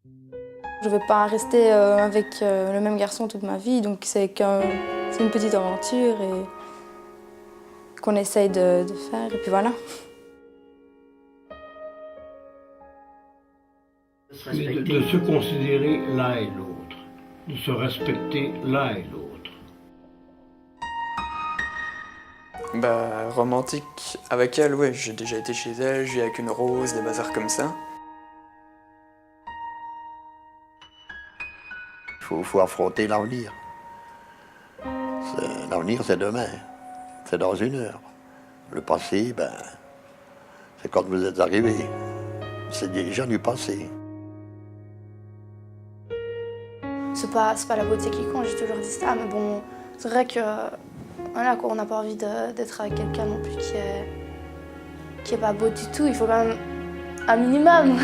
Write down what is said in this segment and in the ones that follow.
Je ne vais pas rester avec le même garçon toute ma vie, donc c'est une petite aventure et qu'on essaye de faire, et puis voilà. Mais de se considérer l'un et l'autre, de se respecter l'un et l'autre. Bah, romantique avec elle, ouais, j'ai déjà été chez elle, j'ai avec une rose, des bazars comme ça. Il faut affronter l'avenir. L'avenir, c'est demain. C'est dans une heure. Le passé, ben, c'est quand vous êtes arrivé. C'est déjà du passé. C'est pas la beauté qui compte, j'ai toujours dit ça, mais bon, c'est vrai que voilà, quoi, on n'a pas envie d'être avec quelqu'un non plus qui est pas beau du tout. Il faut quand même un minimum.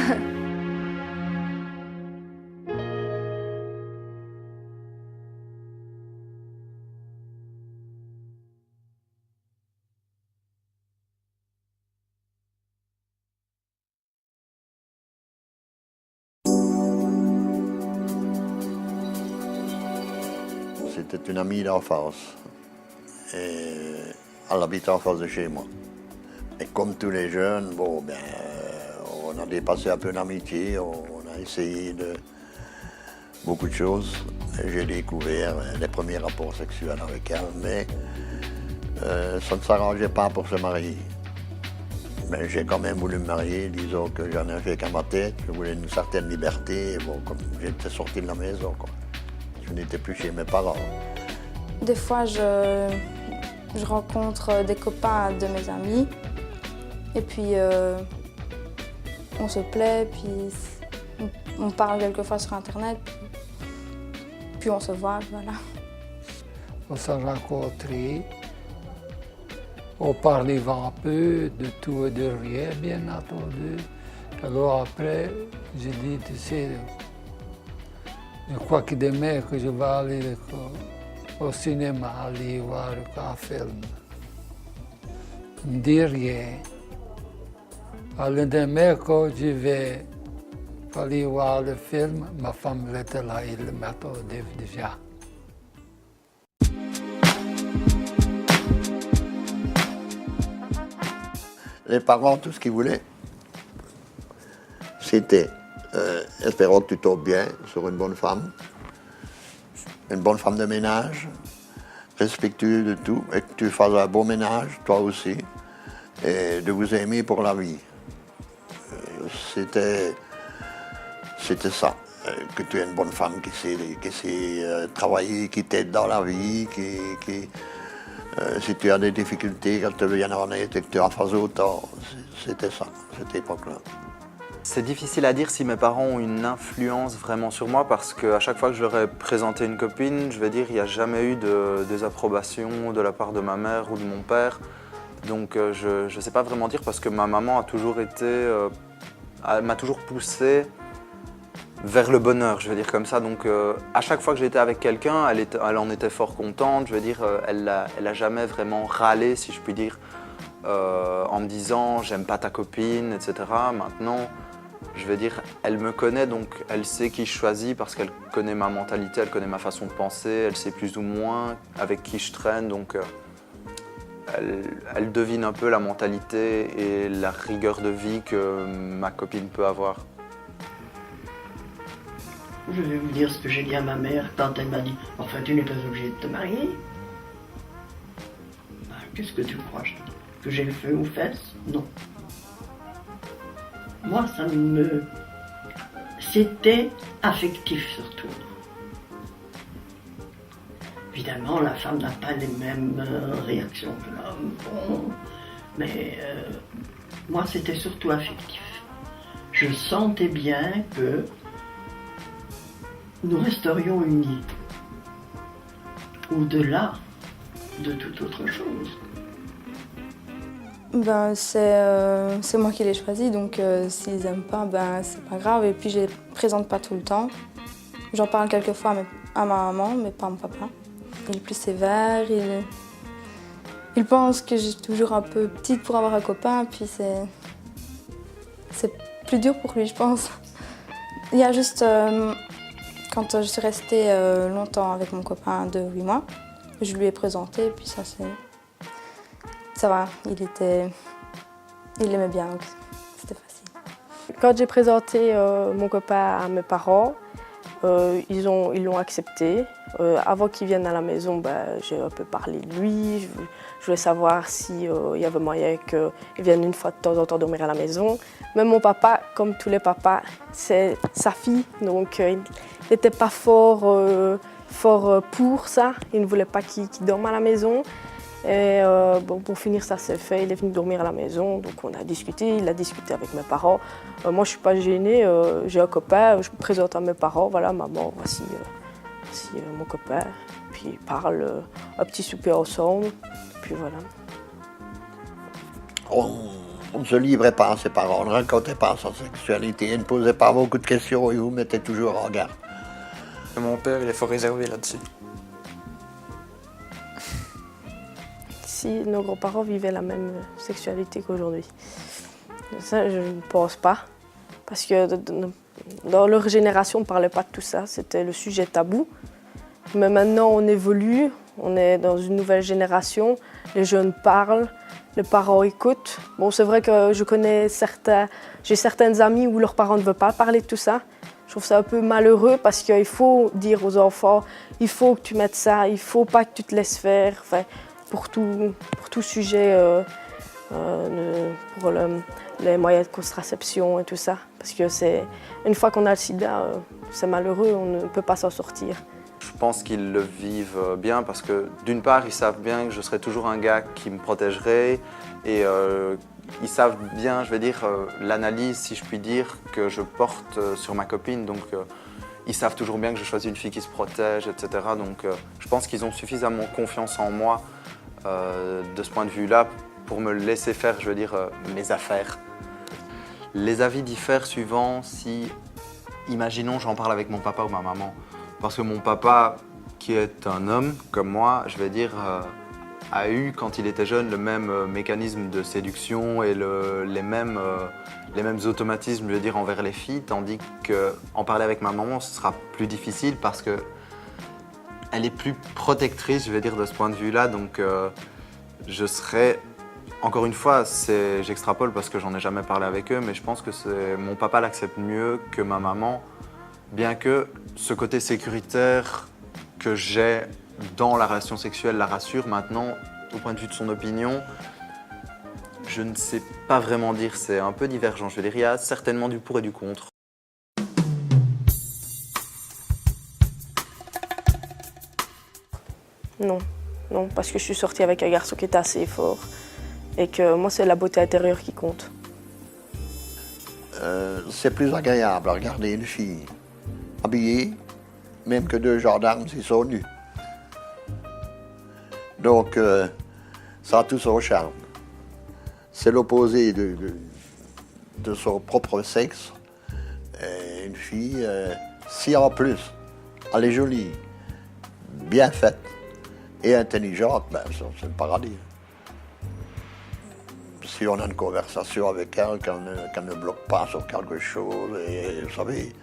C'était une amie d'enfance. Et elle habitait en face de chez moi. Et comme tous les jeunes, bon, ben, on a dépassé un peu l'amitié, on a essayé de beaucoup de choses. Et j'ai découvert les premiers rapports sexuels avec elle, mais ça ne s'arrangeait pas pour se marier. Mais j'ai quand même voulu me marier, disons que j'en ai fait qu'à ma tête, je voulais une certaine liberté, et bon, comme j'étais sorti de la maison, quoi. Je n'étais plus chez mes parents. Des fois, je rencontre des copains de mes amis, et puis on se plaît, puis on parle quelquefois sur Internet, puis on se voit, voilà. On s'est rencontrés, on parlait un peu de tout et de rien, bien entendu. Alors après, j'ai dit, tu sais, je crois que demain que je vais aller au cinéma, aller voir un film. Il me dit rien. Le demain, quand je vais aller voir le film, ma femme était là, elle m'attendait déjà. Les parents, tout ce qu'ils voulaient, c'était espérons que tu tombes bien sur une bonne femme de ménage, respectueuse de tout, et que tu fasses un bon ménage, toi aussi, et de vous aimer pour la vie. C'était ça, que tu es une bonne femme qui sait travailler, qui t'aide dans la vie, si tu as des difficultés, qu'elle te vienne en aide et que tu en fasses autant. C'était ça, cette époque-là. C'est difficile à dire si mes parents ont une influence vraiment sur moi parce qu'à chaque fois que je leur ai présenté une copine, je vais dire, il n'y a jamais eu de désapprobation de la part de ma mère ou de mon père. Donc je ne sais pas vraiment dire parce que ma maman a toujours elle m'a toujours poussé vers le bonheur, je vais dire comme ça. Donc à chaque fois que j'étais avec quelqu'un, elle en était fort contente. Je veux dire, elle a jamais vraiment râlé, si je puis dire, en me disant j'aime pas ta copine, etc. Maintenant, je vais dire, elle me connaît, donc elle sait qui je choisis parce qu'elle connaît ma mentalité, elle connaît ma façon de penser, elle sait plus ou moins avec qui je traîne, donc elle devine un peu la mentalité et la rigueur de vie que ma copine peut avoir. Je vais vous dire ce que j'ai dit à ma mère quand elle m'a dit « Enfin, tu n'es pas obligé de te marier. » Ben, qu'est-ce que tu crois? Que j'ai le feu aux fesses? Non. Moi, c'était affectif surtout. Évidemment, la femme n'a pas les mêmes réactions que l'homme, bon, mais moi, c'était surtout affectif. Je sentais bien que nous resterions unis, au-delà de toute autre chose. Ben, c'est moi qui l'ai choisi, donc s'ils n'aiment pas, ben, c'est pas grave. Et puis je les présente pas tout le temps. J'en parle quelquefois à ma maman, mais pas à mon papa. Il est plus sévère, il pense que je suis toujours un peu petite pour avoir un copain, puis c'est plus dur pour lui, je pense. Il y a juste, quand je suis restée longtemps avec mon copain de 8 mois, je lui ai présenté, et puis ça va, il aimait bien, donc c'était facile. Quand j'ai présenté mon copain à mes parents, ils l'ont accepté. Avant qu'il vienne à la maison, j'ai un peu parlé de lui. Je voulais savoir s'il y avait moyen qu'il vienne une fois de temps en temps dormir à la maison. Même mon papa, comme tous les papas, c'est sa fille, donc il n'était pas fort pour ça. Il ne voulait pas qu'il dorme à la maison. Et pour finir, ça s'est fait. Il est venu dormir à la maison, donc on a discuté. Il a discuté avec mes parents. Moi, je ne suis pas gênée. J'ai un copain, je me présente à mes parents. Voilà, maman, voici mon copain. Puis ils parlent un petit souper ensemble. Puis voilà. On ne se livrait pas à ses parents, on ne racontait pas sa sexualité, il ne posait pas beaucoup de questions et vous mettez toujours en garde. Mon père, il est fort réservé là-dessus. Si nos grands-parents vivaient la même sexualité qu'aujourd'hui. Ça, je ne pense pas. Parce que dans leur génération, on ne parlait pas de tout ça. C'était le sujet tabou. Mais maintenant, on évolue. On est dans une nouvelle génération. Les jeunes parlent. Les parents écoutent. Bon, c'est vrai que j'ai certaines amies où leurs parents ne veulent pas parler de tout ça. Je trouve ça un peu malheureux parce qu'il faut dire aux enfants, il faut que tu mettes ça, il ne faut pas que tu te laisses faire. Enfin, pour tout sujet, pour les moyens de contraception et tout ça. Parce que une fois qu'on a le sida, c'est malheureux, on ne peut pas s'en sortir. Je pense qu'ils le vivent bien parce que d'une part, ils savent bien que je serai toujours un gars qui me protégerait et ils savent bien, je vais dire, l'analyse, si je puis dire, que je porte sur ma copine. Donc ils savent toujours bien que je choisis une fille qui se protège, etc. Donc je pense qu'ils ont suffisamment confiance en moi de ce point de vue-là pour me laisser faire, je veux dire, mes affaires. Les avis diffèrent suivant si, imaginons, j'en parle avec mon papa ou ma maman. Parce que mon papa, qui est un homme comme moi, je vais dire, a eu, quand il était jeune, le même mécanisme de séduction et les mêmes automatismes, je veux dire, envers les filles, tandis qu'en parler avec ma maman, ce sera plus difficile parce que elle est plus protectrice, je vais dire, de ce point de vue-là. Donc, je serais, encore une fois, j'extrapole parce que j'en ai jamais parlé avec eux, mais je pense que mon papa l'accepte mieux que ma maman. Bien que ce côté sécuritaire que j'ai dans la relation sexuelle la rassure, maintenant, au point de vue de son opinion, je ne sais pas vraiment dire, c'est un peu divergent. Je veux dire, il y a certainement du pour et du contre. Non, parce que je suis sortie avec un garçon qui était assez fort et que moi, c'est la beauté intérieure qui compte. C'est plus agréable à regarder une fille habillée, même que deux gendarmes s'ils sont nus. Donc, ça a tout son charme. C'est l'opposé de son propre sexe. Et une fille, si en plus, elle est jolie, bien faite et intelligente, c'est le paradis. Si on a une conversation avec elle, qu'elle ne bloque pas sur quelque chose, et vous savez,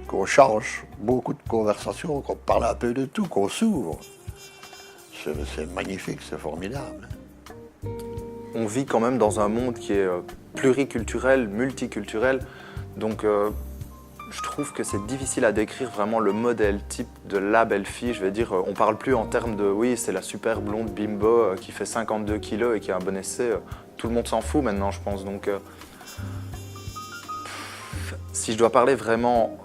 qu'on change beaucoup de conversations, qu'on parle un peu de tout, qu'on s'ouvre. C'est magnifique, c'est formidable. On vit quand même dans un monde qui est pluriculturel, multiculturel, donc je trouve que c'est difficile à décrire vraiment le modèle type de la belle fille. Je vais dire, on parle plus en termes de oui, c'est la super blonde bimbo qui fait 52 kilos et qui a un bon essai. Tout le monde s'en fout maintenant, je pense. Donc, si je dois parler vraiment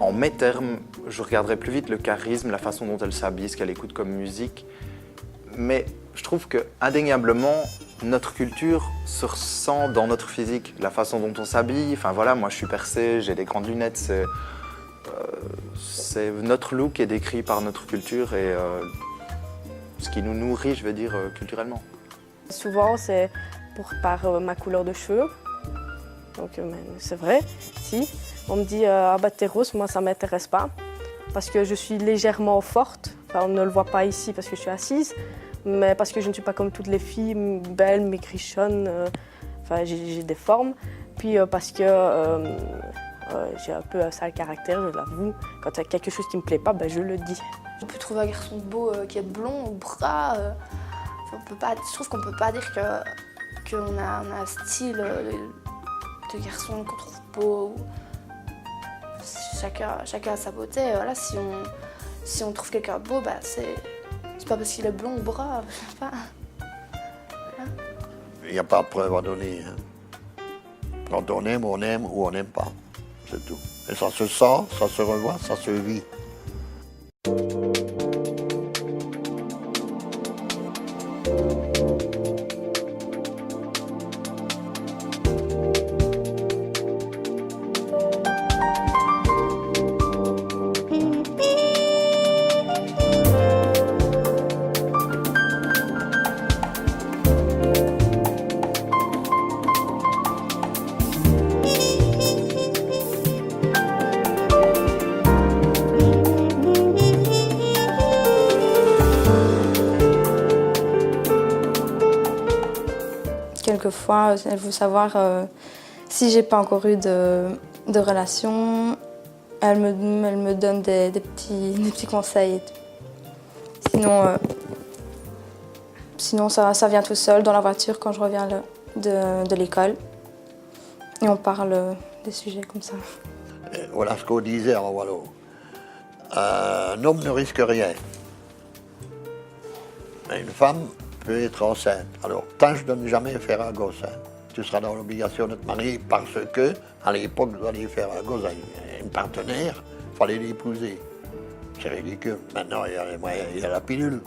en mes termes, je regarderai plus vite le charisme, la façon dont elle s'habille, ce qu'elle écoute comme musique. Mais je trouve que indéniablement, notre culture se ressent dans notre physique, la façon dont on s'habille. Enfin voilà, moi je suis percé, j'ai des grandes lunettes, c'est notre look est décrit par notre culture et ce qui nous nourrit, je veux dire, culturellement. Souvent, c'est par ma couleur de cheveux. Donc c'est vrai, si. On me dit t'es rose, moi ça ne m'intéresse pas. Parce que je suis légèrement forte. Enfin, on ne le voit pas ici parce que je suis assise. Mais parce que je ne suis pas comme toutes les filles, belles, maigrichonnes. Enfin, j'ai des formes. Puis parce que J'ai un peu un sale caractère, je l'avoue. Quand il y a quelque chose qui me plaît pas, ben, je le dis. On peut trouver un garçon beau qui est blond ou brun. On peut pas, je trouve qu'on peut pas dire qu'on a un style de garçon qu'on trouve beau. Chacun a sa beauté. Voilà, si on trouve quelqu'un de beau, bah, c'est pas parce qu'il est blond ou brun. Je sais pas. Voilà. Il n'y a pas de preuve à donner. Hein. Quand on aime ou on n'aime pas. C'est tout. Et ça se sent, ça se revoit, ça se vit. Quelquefois, elle veut savoir si j'ai pas encore eu de relation. Elle me donne des petits conseils. Sinon ça vient tout seul dans la voiture quand je reviens de l'école. Et on parle des sujets comme ça. Et voilà ce qu'on disait en Wallon. Un homme ne risque rien. Mais une femme peut être enceinte. Alors, tant je ne donne jamais faire un gosse, hein, tu seras dans l'obligation de te marier parce que, à l'époque, vous alliez faire un gosse à une partenaire, il fallait l'épouser. C'est ridicule. Maintenant, il y a les moyens, il y a la pilule.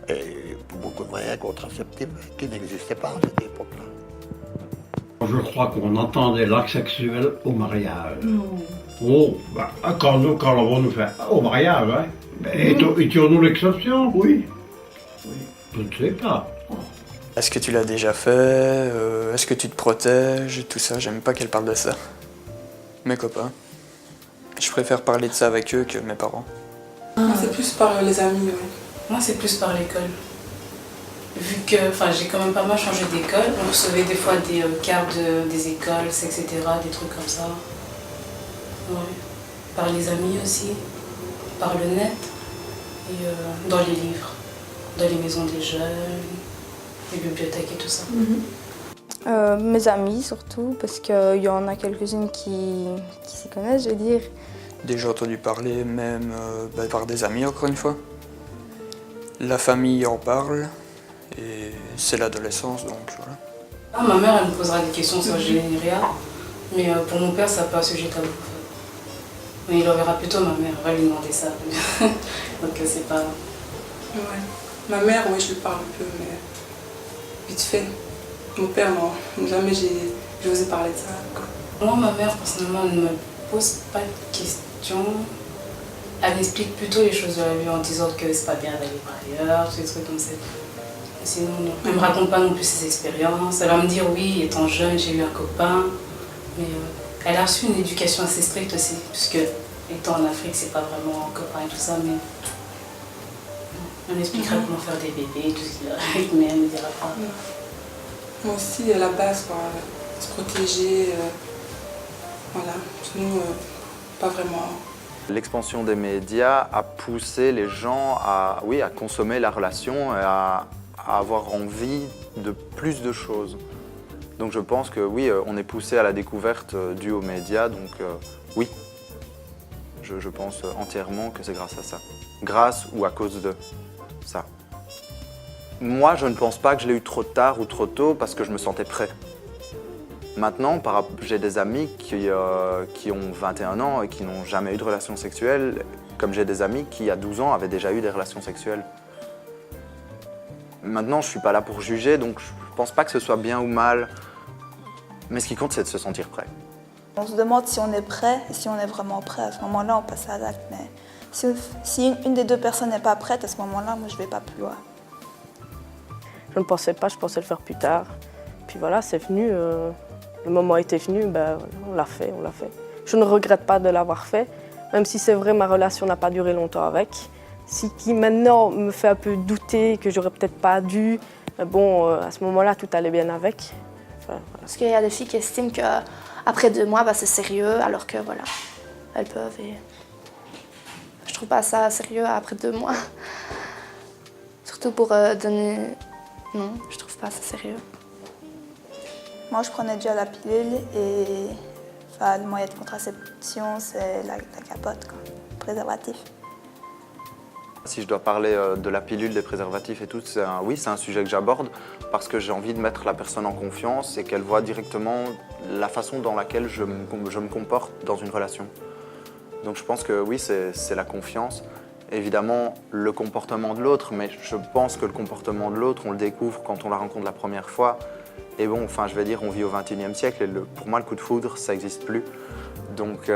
Et beaucoup de moyens contraceptifs qui n'existaient pas à cette époque-là. Je crois qu'on entendait l'acte sexuel au mariage. Oh, bah, quand on nous fait au mariage, hein. Étions-nous l'exception? Oui. Je ne sais pas. Est-ce que tu l'as déjà fait? Est-ce que tu te protèges? Tout ça, j'aime pas qu'elle parle de ça. Mes copains. Je préfère parler de ça avec eux que mes parents. Moi, c'est plus par les amis, ouais. Moi, c'est plus par l'école. Vu que j'ai quand même pas mal changé d'école, on recevait des fois des cartes des écoles, etc., des trucs comme ça. Ouais. Par les amis aussi, par le net et dans les livres, dans les maisons des jeunes, les bibliothèques et tout ça. Mes amis surtout, parce qu'il y en a quelques-unes qui s'y connaissent, je veux dire. Déjà entendu parler, même par des amis, encore une fois. La famille en parle, et c'est l'adolescence, donc voilà. Ah, ma mère, elle me posera des questions sur le généria, mais pour mon père, ça n'a pas un sujet tabou. Mais il enverra plutôt ma mère, elle va lui demander ça. Donc c'est pas... Ouais. Ma mère, oui, je lui parle un peu, mais vite fait. Mon père, non, jamais j'ai osé parler de ça. Quoi. Moi, ma mère, personnellement, elle ne me pose pas de questions. Elle m'explique plutôt les choses de la vie en disant que c'est pas bien d'aller par ailleurs, tous les trucs comme ça. Sinon, non. Elle ne me raconte pas non plus ses expériences. Elle va me dire, oui, étant jeune, j'ai eu un copain. Mais elle a reçu une éducation assez stricte aussi, puisque étant en Afrique, c'est pas vraiment un copain et tout ça, mais elle m'expliquera comment faire des bébés, tout ce qu'il arrive, mais elle ne me dira pas. Moi aussi, à la base, quoi, se protéger, voilà. Sinon, pas vraiment. L'expansion des médias a poussé les gens à consommer la relation et à avoir envie de plus de choses. Donc je pense que oui, on est poussé à la découverte due aux médias, donc oui, je pense entièrement que c'est grâce à ça. Grâce ou à cause de ça. Moi, je ne pense pas que je l'ai eu trop tard ou trop tôt parce que je me sentais prêt. Maintenant, j'ai des amis qui ont 21 ans et qui n'ont jamais eu de relations sexuelles, comme j'ai des amis qui, à 12 ans, avaient déjà eu des relations sexuelles. Maintenant, je ne suis pas là pour juger, donc je ne pense pas que ce soit bien ou mal. Mais ce qui compte, c'est de se sentir prêt. On se demande si on est prêt, et si on est vraiment prêt. À ce moment-là, on passe à l'acte. Mais si une des deux personnes n'est pas prête, à ce moment-là, moi, je ne vais pas plus loin. Je ne pensais pas, je pensais le faire plus tard. Puis voilà, c'est venu, le moment était venu, ben, on l'a fait. Je ne regrette pas de l'avoir fait, même si c'est vrai, ma relation n'a pas duré longtemps avec. Ce qui maintenant me fait un peu douter que j'aurais peut-être pas dû. Mais bon, à ce moment-là, tout allait bien avec. Enfin, voilà. Parce qu'il y a des filles qui estiment qu'à après 2 mois, bah, c'est sérieux, alors que voilà, elles peuvent. Et je trouve pas ça sérieux après 2 mois. Surtout pour donner. Non, je trouve pas ça sérieux. Moi, je prenais déjà la pilule et enfin, le moyen de contraception, c'est la capote, quoi, le préservatif. Si je dois parler de la pilule, des préservatifs et tout, oui, c'est un sujet que j'aborde parce que j'ai envie de mettre la personne en confiance et qu'elle voit directement la façon dans laquelle je me comporte dans une relation. Donc je pense que oui, c'est la confiance. Évidemment, le comportement de l'autre, mais je pense que le comportement de l'autre, on le découvre quand on la rencontre la première fois. Et bon, enfin, je vais dire, on vit au XXIe siècle et pour moi, le coup de foudre, ça n'existe plus. Donc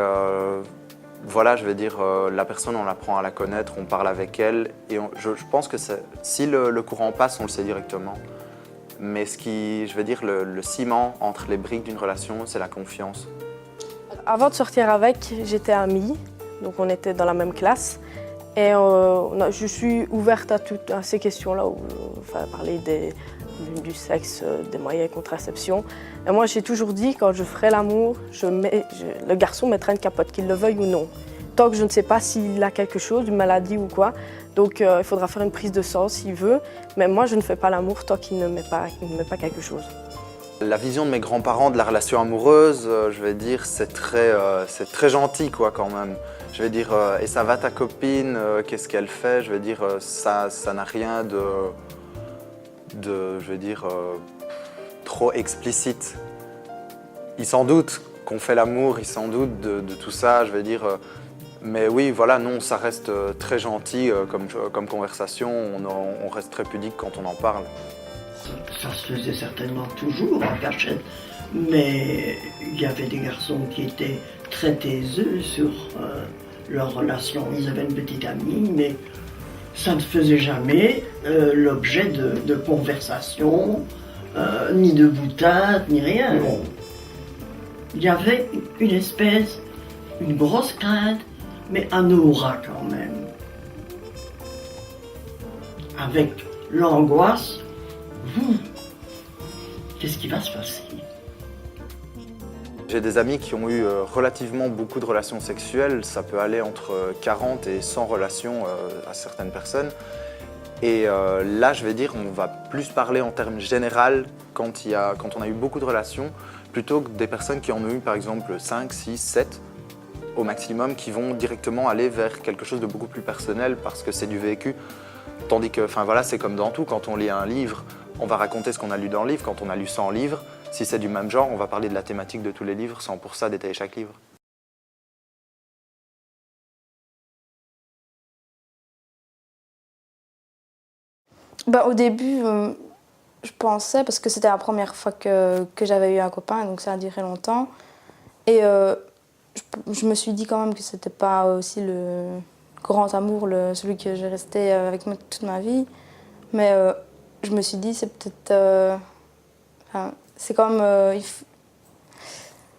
voilà, je vais dire, la personne, on apprend à la connaître, on parle avec elle. Et je pense que si le courant passe, on le sait directement. Mais ce qui, je vais dire, le ciment entre les briques d'une relation, c'est la confiance. Avant de sortir avec, j'étais amie, donc on était dans la même classe. Et je suis ouverte à ces questions-là, enfin, parler du sexe, des moyens de contraception. Et moi, j'ai toujours dit, quand je ferai l'amour, le garçon mettra une capote, qu'il le veuille ou non. Tant que je ne sais pas s'il a quelque chose, une maladie ou quoi. Donc, il faudra faire une prise de sang s'il veut. Mais moi, je ne fais pas l'amour tant qu'il ne met pas quelque chose. La vision de mes grands-parents de la relation amoureuse, je vais dire, c'est très gentil, quoi, quand même. Je vais dire, et ça va ta copine, qu'est-ce qu'elle fait? Je vais dire, ça n'a rien je vais dire, trop explicite. Ils s'en doutent qu'on fait l'amour, ils s'en doutent de tout ça, je vais dire. Mais oui, voilà, non, ça reste très gentil comme conversation, on reste très pudique quand on en parle. Ça se faisait certainement toujours en cachette, mais il y avait des garçons qui étaient très taiseux sur leur relation. Ils avaient une petite amie, mais ça ne faisait jamais l'objet de conversation, ni de boutade, ni rien. Non. Il y avait une grosse crainte, mais un aura quand même. Avec l'angoisse, qu'est-ce qui va se passer? J'ai des amis qui ont eu relativement beaucoup de relations sexuelles, ça peut aller entre 40 et 100 relations à certaines personnes. Et là, je vais dire, on va plus parler en termes généraux quand on a eu beaucoup de relations, plutôt que des personnes qui en ont eu par exemple 5, 6, 7 au maximum, qui vont directement aller vers quelque chose de beaucoup plus personnel parce que c'est du vécu. Tandis que, enfin voilà, c'est comme dans tout, quand on lit un livre, on va raconter ce qu'on a lu dans le livre. Quand on a lu 100 livres, si c'est du même genre, on va parler de la thématique de tous les livres sans pour ça détailler chaque livre. Bah, au début, je pensais, parce que c'était la première fois que j'avais eu un copain, donc ça a duré longtemps. Et je me suis dit quand même que c'était pas aussi le grand amour, celui que j'ai resté avec moi toute ma vie. Mais je me suis dit, c'est peut-être... c'est comme...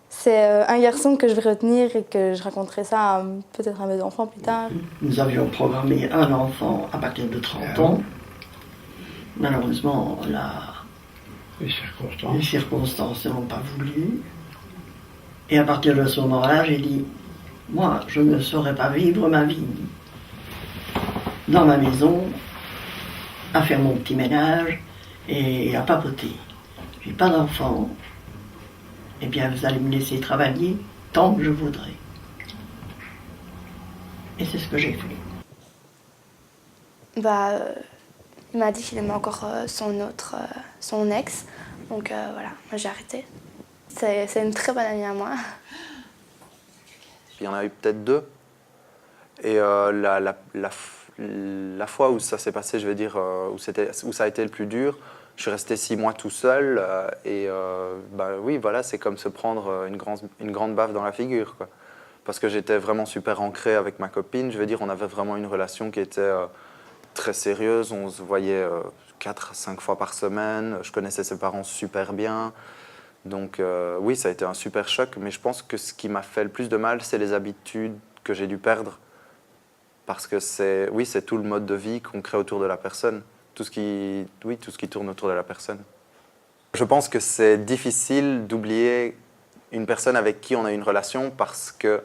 c'est un garçon que je vais retenir et que je raconterai ça peut-être à mes enfants plus tard. Nous avions programmé un enfant à partir de 30 ans. Malheureusement, les circonstances n'ont pas voulu. Et à partir de ce moment-là, j'ai dit, moi, je ne saurais pas vivre ma vie dans ma maison, à faire mon petit ménage et à papoter. J'ai pas d'enfant. Eh bien, vous allez me laisser travailler tant que je voudrais. Et c'est ce que j'ai fait. Il m'a dit qu'il aimait encore son ex, donc voilà, moi j'ai arrêté. C'est une très bonne amie à moi. Il y en a eu peut-être 2. Et la fois où ça s'est passé, je vais dire, où ça a été le plus dur, je suis resté 6 mois tout seul. Oui, voilà, c'est comme se prendre une grande baffe dans la figure, quoi. Parce que j'étais vraiment super ancré avec ma copine. Je veux dire, on avait vraiment une relation qui était très sérieuse. On se voyait 4 à 5 fois par semaine. Je connaissais ses parents super bien. Donc oui, ça a été un super choc. Mais je pense que ce qui m'a fait le plus de mal, c'est les habitudes que j'ai dû perdre. Parce que c'est tout le mode de vie qu'on crée autour de la personne. Tout ce qui tourne autour de la personne. Je pense que c'est difficile d'oublier une personne avec qui on a une relation parce que,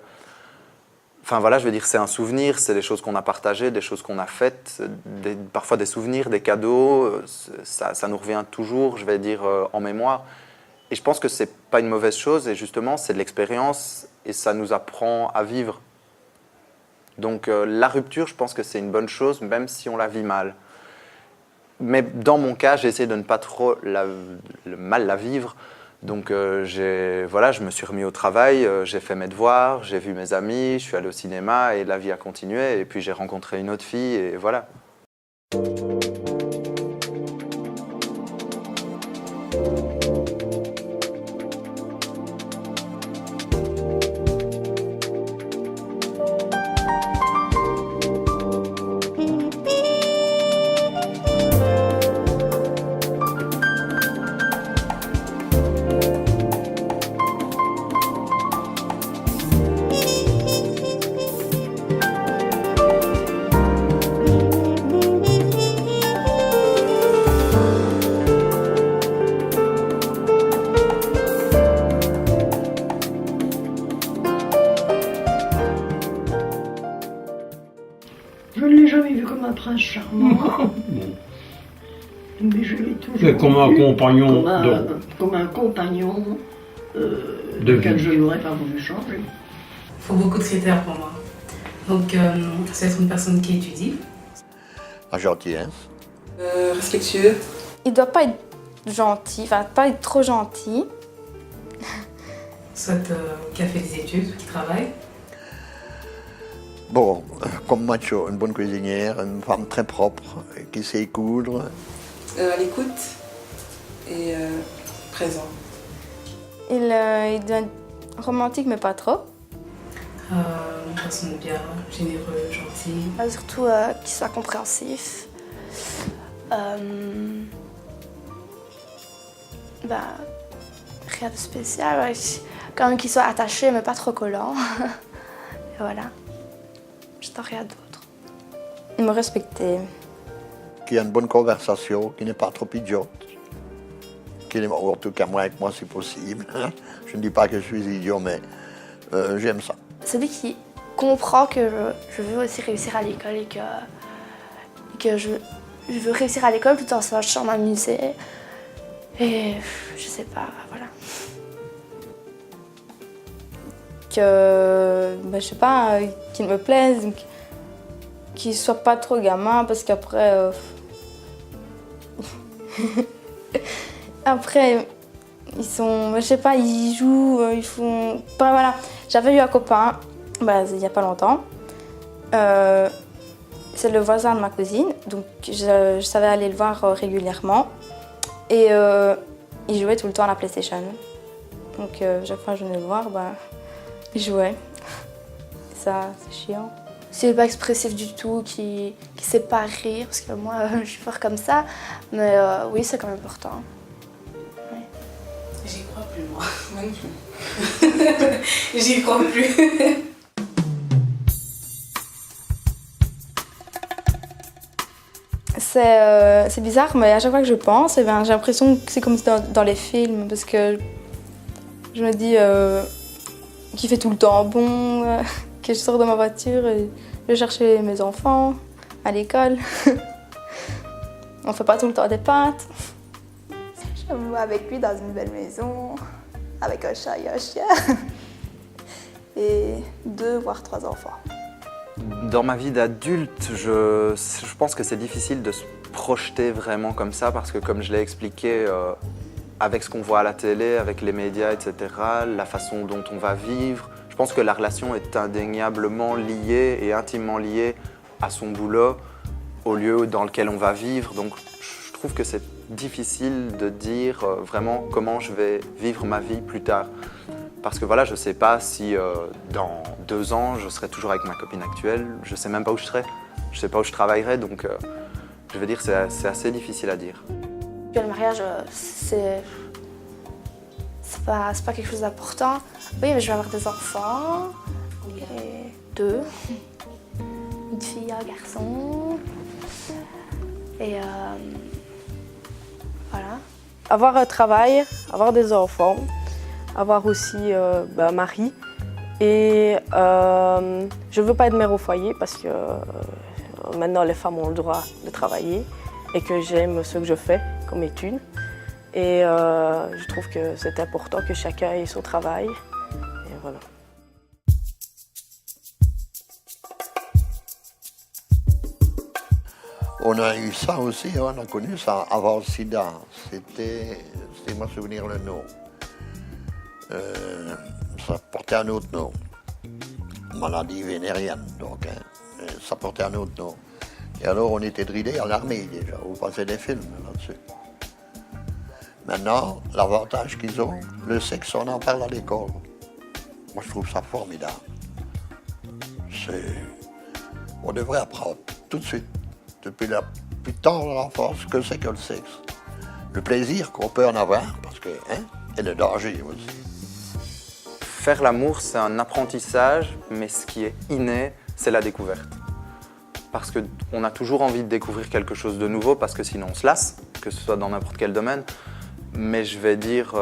enfin voilà, je veux dire, c'est un souvenir, c'est des choses qu'on a partagées, des choses qu'on a faites, parfois des souvenirs, des cadeaux, ça nous revient toujours, je vais dire, en mémoire. Et je pense que c'est pas une mauvaise chose, et justement, c'est de l'expérience, et ça nous apprend à vivre. Donc la rupture, je pense que c'est une bonne chose, même si on la vit mal. Mais dans mon cas, j'ai essayé de ne pas trop mal la vivre. Donc je me suis remis au travail, j'ai fait mes devoirs, j'ai vu mes amis, je suis allé au cinéma et la vie a continué. Et puis j'ai rencontré une autre fille et voilà. Je ne l'ai jamais vu comme un prince charmant. Mais je l'ai toujours C'est comme un vu compagnon comme un compagnon de lequel vie. je n'aurais pas voulu changer. Il faut beaucoup de critères pour moi. Donc, ça va être une personne qui étudie. La gentillesse. Respectueux. Il doit pas être gentil, enfin pas être trop gentil. Soit qui a fait des études, qui travaille. Bon, comme macho, une bonne cuisinière, une femme très propre, qui sait coudre. À l'écoute et présent. Il doit être romantique, mais pas trop. Une personne bien, généreux, gentille. Surtout qu'il soit compréhensif. Rien de spécial. Ouais. Quand même qu'il soit attaché, mais pas trop collant. Et voilà. Juste rien d'autre. Il me respectait. Qui a une bonne conversation, qui n'est pas trop idiote. Ou en tout cas, moi, avec moi, c'est possible. Je ne dis pas que je suis idiot, mais j'aime ça. Celui qui comprend que je veux aussi réussir à l'école et que je veux réussir à l'école tout en sachant m'amuser. Et je sais pas, voilà. Que, je sais pas, qu'il me plaise, qu'il soit pas trop gamin, parce qu'après... Après, ils sont, je sais pas, ils jouent, ils font... Voilà, j'avais eu un copain, il y a pas longtemps. C'est le voisin de ma cousine, donc je savais aller le voir régulièrement. Et il jouait tout le temps à la PlayStation. Donc chaque fois que je venais le voir, il jouait. Ça, c'est chiant. S'il n'est pas expressif du tout, qui sait pas rire, parce que moi, je suis fort comme ça. Mais oui, c'est quand même important. Ouais. J'y crois plus, moi. Moi non plus. J'y crois plus. C'est bizarre, mais à chaque fois que je pense, j'ai l'impression que c'est comme dans les films, parce que je me dis qu'il fait tout le temps bon, que je sors de ma voiture et je vais chercher mes enfants à l'école. On fait pas tout le temps des pâtes. Je me vois avec lui dans une belle maison, avec un chat et un chien, et 2 voire 3 enfants. Dans ma vie d'adulte, je pense que c'est difficile de se projeter vraiment comme ça parce que comme je l'ai expliqué, avec ce qu'on voit à la télé, avec les médias, etc., la façon dont on va vivre, je pense que la relation est indéniablement liée et intimement liée à son boulot, au lieu dans lequel on va vivre. Donc je trouve que c'est difficile de dire vraiment comment je vais vivre ma vie plus tard. Parce que voilà, je ne sais pas si dans 2 ans, je serai toujours avec ma copine actuelle. Je ne sais même pas où je serai. Je ne sais pas où je travaillerai. Donc, je veux dire, c'est assez difficile à dire. Le mariage, c'est pas quelque chose d'important. Oui, mais je vais avoir des enfants. Et 2. Une fille, un garçon. Et voilà. Avoir un travail, avoir des enfants, avoir aussi mari. Et je ne veux pas être mère au foyer parce que maintenant les femmes ont le droit de travailler et que j'aime ce que je fais comme étude. Et je trouve que c'est important que chacun ait son travail. Et voilà. On a eu ça aussi, on a connu ça avant le sida. C'était moi souvenir le nom. Ça portait un autre nom. Maladie vénérienne, donc. Ça portait un autre nom. Et alors on était drillés à l'armée déjà, on passait des films là-dessus. Maintenant, l'avantage qu'ils ont, le sexe, on en parle à l'école. Moi je trouve ça formidable. On devrait apprendre tout de suite, depuis tard l'enfance, ce que c'est que le sexe. Le plaisir qu'on peut en avoir, parce que, et le danger aussi. Faire l'amour, c'est un apprentissage, mais ce qui est inné, c'est la découverte. Parce qu'on a toujours envie de découvrir quelque chose de nouveau, parce que sinon on se lasse, que ce soit dans n'importe quel domaine. Mais je vais dire,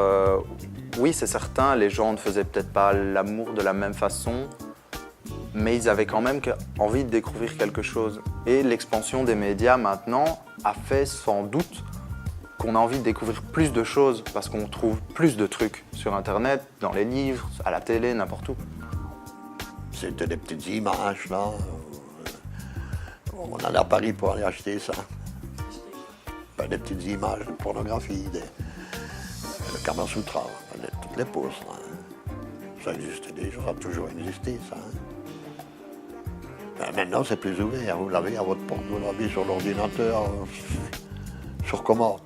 oui, c'est certain, les gens ne faisaient peut-être pas l'amour de la même façon, mais ils avaient quand même envie de découvrir quelque chose. Et l'expansion des médias maintenant a fait sans doute qu'on a envie de découvrir plus de choses, parce qu'on trouve plus de trucs sur Internet, dans les livres, à la télé, n'importe où. C'était des petites images, là. On allait à Paris pour aller acheter ça. Des petites images de pornographie, le Kama Sutra, toutes les poses. Là. Ça existait déjà, ça a toujours existé, ça. Maintenant, c'est plus ouvert. Vous l'avez à votre porte, vous l'avez sur l'ordinateur, sur commande.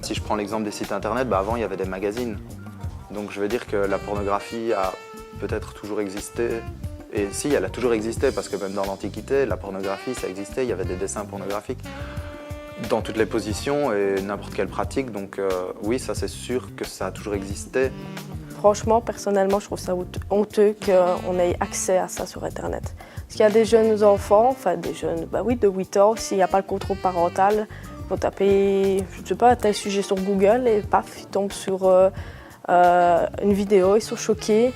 Si je prends l'exemple des sites internet, avant il y avait des magazines. Donc je veux dire que la pornographie a peut-être toujours existé. Et si, elle a toujours existé, parce que même dans l'Antiquité, la pornographie, ça existait, il y avait des dessins pornographiques dans toutes les positions et n'importe quelle pratique. Donc oui, ça c'est sûr que ça a toujours existé. Franchement, personnellement, je trouve ça honteux qu'on ait accès à ça sur Internet. Parce qu'il y a des jeunes enfants, enfin des jeunes, de 8 ans, s'il n'y a pas le contrôle parental, ils vont taper, je ne sais pas, un tel sujet sur Google et paf, ils tombent sur une vidéo, ils sont choqués.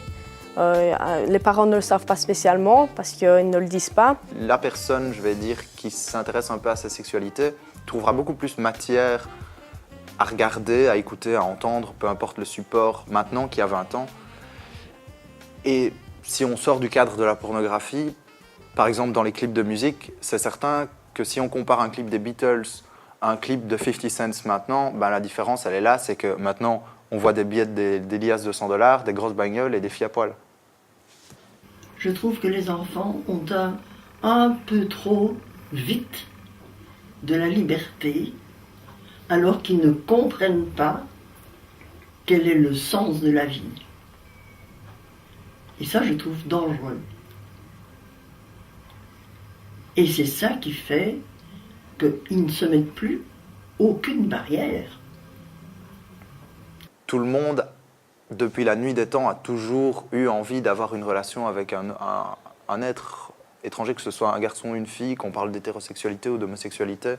Les parents ne le savent pas spécialement parce qu'ils ne le disent pas. La personne, je vais dire, qui s'intéresse un peu à sa sexualité trouvera beaucoup plus matière à regarder, à écouter, à entendre, peu importe le support, maintenant qu'il y a 20 ans. Et si on sort du cadre de la pornographie, par exemple dans les clips de musique, c'est certain que si on compare un clip des Beatles à un clip de 50 Cent maintenant, la différence elle est là, c'est que maintenant on voit des billets des liasses de $100, des grosses bagnoles et des filles à poil. Je trouve que les enfants ont un peu trop vite de la liberté, alors qu'ils ne comprennent pas quel est le sens de la vie. Et ça, je trouve dangereux. Et c'est ça qui fait qu'ils ne se mettent plus aucune barrière. Tout le monde, depuis la nuit des temps, a toujours eu envie d'avoir une relation avec un être étranger, que ce soit un garçon ou une fille, qu'on parle d'hétérosexualité ou d'homosexualité.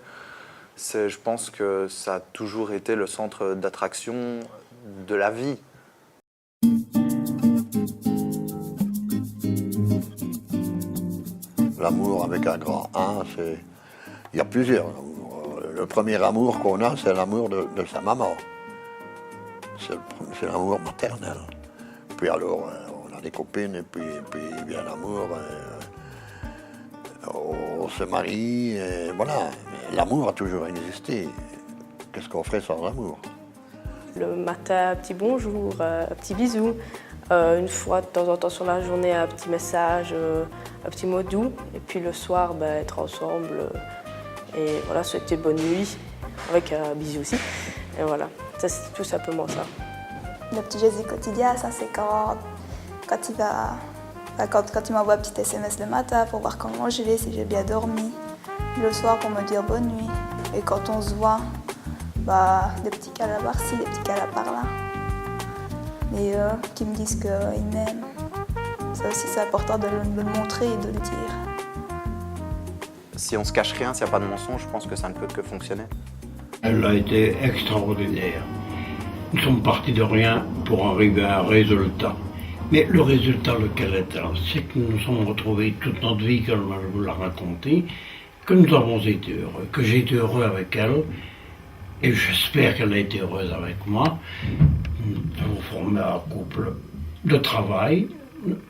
Je pense que ça a toujours été le centre d'attraction de la vie. L'amour avec un grand A, il y a plusieurs amours. Le premier amour qu'on a, c'est l'amour de sa maman. C'est l'amour maternel. Puis alors, on a des copines, et puis vient l'amour. On se marie, et voilà. L'amour a toujours existé. Qu'est-ce qu'on ferait sans l'amour? Le matin, un petit bonjour, un petit bisou. Une fois, de temps en temps, sur la journée, un petit message, un petit mot doux. Et puis le soir, être ensemble. Et voilà, souhaiter bonne nuit, avec un bisou aussi. Et voilà, c'est tout simplement ça. Le petit geste du quotidien, ça c'est quand il m'envoie un petit SMS le matin pour voir comment je vais, si j'ai bien dormi. Le soir pour me dire bonne nuit. Et quand on se voit, des petits câlins par-ci, des petits câlins par-là. Et qui me disent qu'ils m'aiment. Ça aussi c'est important de le montrer et de le dire. Si on se cache rien, s'il n'y a pas de mensonge, je pense que ça ne peut que fonctionner. Elle a été extraordinaire. Nous sommes partis de rien pour arriver à un résultat. Mais le résultat, lequel est-il? C'est que nous nous sommes retrouvés toute notre vie, comme je vous l'ai raconté, que nous avons été heureux, que j'ai été heureux avec elle, et j'espère qu'elle a été heureuse avec moi. Nous avons formé un couple de travail.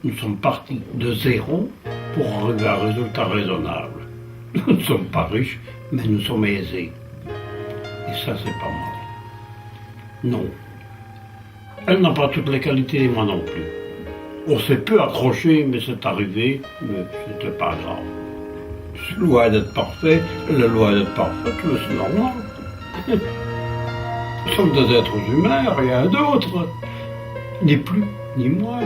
Nous sommes partis de zéro pour arriver à un résultat raisonnable. Nous ne sommes pas riches, mais nous sommes aisés. Et ça, c'est pas mal. Non. Elle n'a pas toutes les qualités, et moi non plus. On s'est peu accroché, mais c'est arrivé, mais c'était pas grave. C'est loin d'être parfait, elle est loin d'être parfaite, mais c'est normal. Nous sommes des êtres humains, rien d'autre. Ni plus, ni moins.